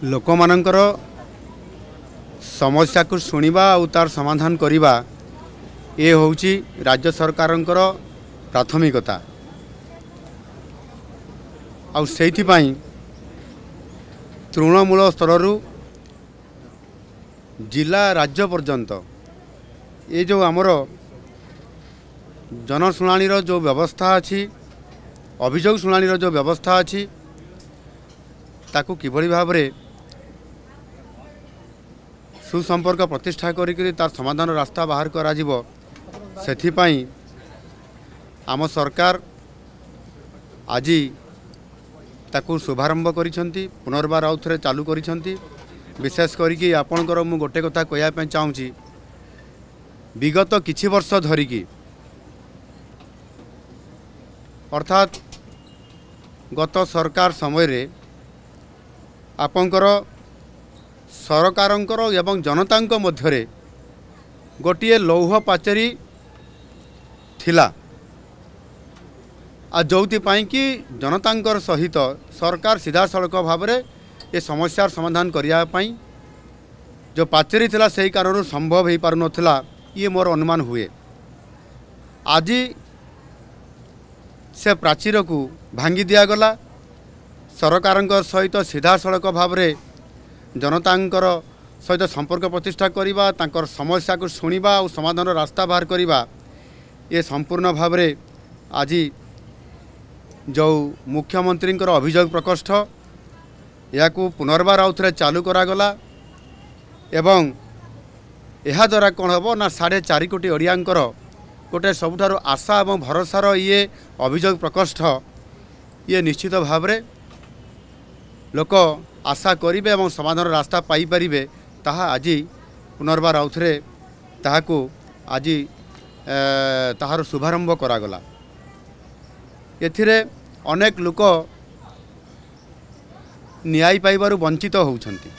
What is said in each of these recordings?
लोक मानकर समस्या को शुणा और तार समाधान करवा ये हूँ राज्य सरकारंकर प्राथमिकता। आउ से तृणमूल स्तर जिला राज्य पर्यंत ये जो आमर जनशुणाणी जो व्यवस्था अच्छी अभियोग शुणाणी जो व्यवस्था अच्छी ताकू किभली भाव में सुसंपर्क प्रतिष्ठा करी तार समाधान रास्ता बाहर करा जिवो सेथिपाई आम सरकार आज ताकू शुभारंभ करिसेंती पुनर्बार आउ थे चालू करिसेंती। विशेष करिकी आपणकर मु गोटे कथा कहया चाहूँगी विगत किछि वर्ष धरिकी अर्थात गत सरकार समय रे आपणकर सरकारंकर एवं जनतांक मध्यरे गोटिए लौह पाचेरी थिला आ जोपाई कि जनतांकर सहित सरकार सीधा सड़क भाव में ये समस्यार समाधान करने जो पाचेरी थिला सही कारण संभव हो पार नथिला ये मोर अनुमान हुए। आज से प्राचीर को भांगी दिगला सरकार सहित सीधा सड़क भाव में जनतांकर सहित संपर्क प्रतिष्ठा करवा तांकर समस्या को शुणा और समाधान रास्ता बाहर करवा ये संपूर्ण भाव में आज जो मुख्यमंत्री अभियोग प्रकोष्ठ या पुनर्बार आउ थे चालू करागला एवं यह द्वारा कौन हम ना 4.5 कोटी ओडियांकर गोटे सबुठारु आशा और भरोसार ये अभियोग प्रकोष्ठ ये निश्चित भाव में लोक आशा करेंगे और समाधान रास्ता पाइपर ताहा आज पुनर्बार आउ थे ताहाकू आज ताहार शुभारंभ करागला। एथिरे अनेक लोक न्याय पाइबारु वंचित होउछंती।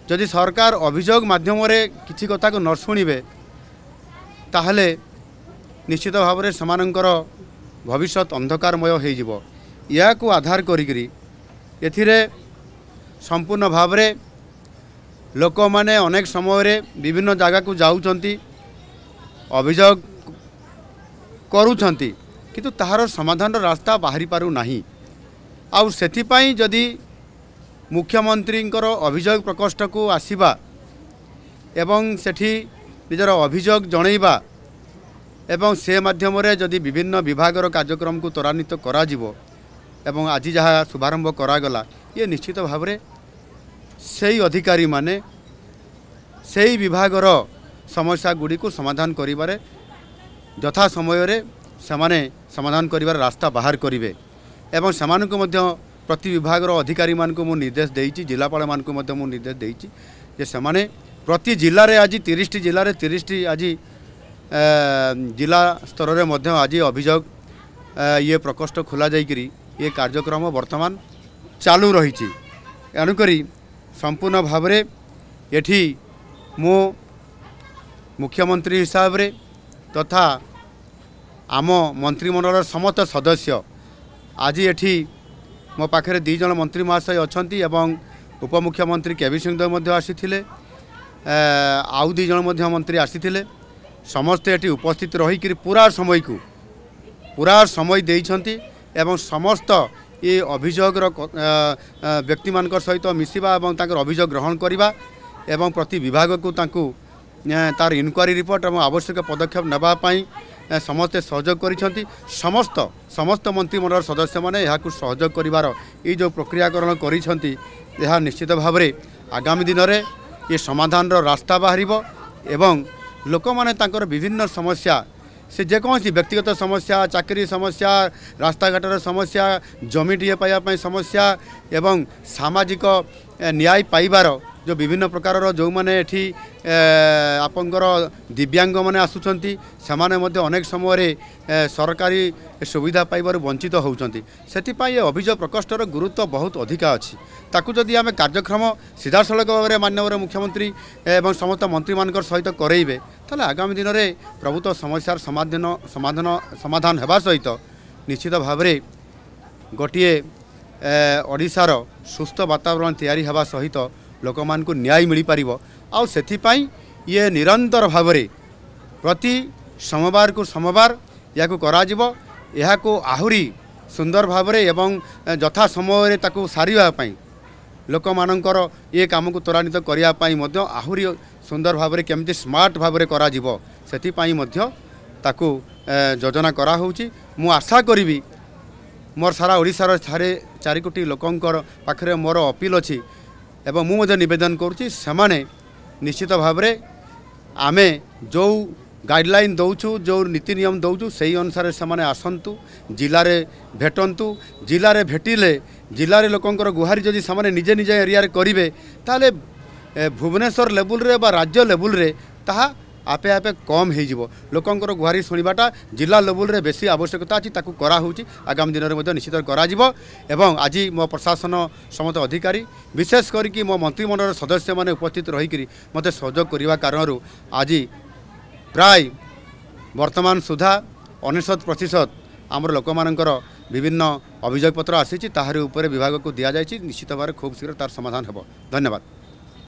जदि सरकार अभियोग माध्यम किसी कथा को न शुणिबे ताहले निश्चित भाव में समानंकर भविष्य अंधकारमय हो जिवो। या को आधार करिकरी एथिरे संपूर्ण भाव में लोक माने अनेक समय रे विभिन्न जगह को जाउछंती अभियोग करूछंती किंतु ताहार समाधान रास्ता बाहरी पारु नाही। आउ सेथिपाई जदि मुख्यमंत्री अभियोग प्रकोष्ठ को आसीबा एवं सेठी निजर अभियोग जनइबा एवं से माध्यम रे जदि विभिन्न विभागर कार्यक्रम को त्वरान्वित करा जिवो एवं आज जहाँ शुभारंभ करागला ये निश्चित भाव में से अधिकारी माने से विभागर समस्या गुड़ी को समाधान करिबारे यथा समय रे समाने समाधान करिबार रास्ता बाहर करिवे एवं समानक मध्य प्रति विभागर अधिकारी मान को मु निर्देश देइछि जिलापाल मान को मध्य मु निर्देश देइछि जे समाने प्रति जिल्ला रे आज 30 जिल्ला रे 30 आज जिला स्तर रे मध्य आज अभियोग ये प्रकोष्ठ खोला जाइकरी ये कार्यक्रम वर्तमान चालू रही। एणुकरी संपूर्ण भाव में एठी मो मुख्यमंत्री हिसाब रे तथा आम मंत्रिमंडल समस्त सदस्य आज एठी मो पाखे 2 जन मंत्री महाशय अच्छी एवं उपमुख्यमंत्री केवी सिंहदेव आसी आउ 2 जन मंत्री आसी समस्ते एठी उपस्थित रही पूरा समय देइछंती एवं समस्त ये अभियोग व्यक्ति मान सहित मिसवा और तांकर अभियोग ग्रहण करवा एवं प्रति विभाग को तांकू तार इनक्वारी रिपोर्ट और आवश्यक पदक्षेप नापी समस्ते सहयोग करिसेंती। समस्त मंत्रिमंडल सदस्य माने यहाँ सहयोग करिवार ये जो प्रक्रियाकरण करिसेंती यह निश्चित भाव में आगामी दिन में ये समाधान रास्ता बाहर एवं लोक माने तांकर विभिन्न समस्या से जेकोसी व्यक्तिगत समस्या चाकरी समस्या रास्ता घाटर समस्या जमी टीए पाइबा समस्या एवं सामाजिक न्याय पाइबार जो विभिन्न प्रकार जो मैंने एठी आपंकर दिव्यांग माने आसुचंती समाने मध्य अनेक समय सरकारी सुविधा पाइबार वंचित होउचंती। सेतिपाई अभियोग प्रकोष्ठर गुरुत्व बहुत अधिका अच्छी ताकू जदि आम कार्यक्रम सीधा सड़क भाव में माननीय मुख्यमंत्री एवं समस्त मंत्री मान सहित करेइबे ताले आगामी दिन में प्रभुत्व समस्यार समाधान होगा सहित निश्चित भाव में गोटे ओडिशार सुस्थ वातावरण तैयारी हवा सहित लोक मान को न्याय मिल पार आउ सेथिपाई ये निरंतर भाव में प्रति सोमवार को सोमवार या को आहुरी सुंदर भाव में एवं यथा समय ताकू सारिबाई लोक मानकर ये काम को त्वरान्वित करने आहुरी सुंदर भाव में केमती स्मार्ट भाव में करा सेथिपाई ताकू योजना करा होउची। मु आशा करी मोर सारा ओडिशार सारे 4 कोटी लोकंकर पाखरे मोर अपील अच्छी एवं मुझे निवेदन करुच्ची से निश्चित भाव में आमे जो गाइडलाइन दौचु जो नीति नियम दौचु से अनुसार से आसतु जिले में भेटंतु जिले में भेटिले जिले लोकंकर गुहारी जदि से निजे निजे एरिया करेंगे ताले भुवनेश्वर लेवल रे बा राज्य लेवल रे ताहा आपे आपे कम हो लोकंकर गुहारी शुणवाटा जिला लेवल रे बेसी आवश्यकता अच्छी ताकू करा होउची आगामी दिन में निश्चित करा एवं आज मो प्रशासन समस्त अधिकारी विशेष करके मो मंत्रिमंडल सदस्य माने उपस्थित रही मत सहयोग करने कारण आज प्राय वर्तमान सुधा 99% आमर लोक मानकर विभिन्न अभियोग पत्र आसी ताहारी उपरे विभाग को दि जाए निश्चित भाव खूब शीघ्र तार समाधान हो। धन्यवाद।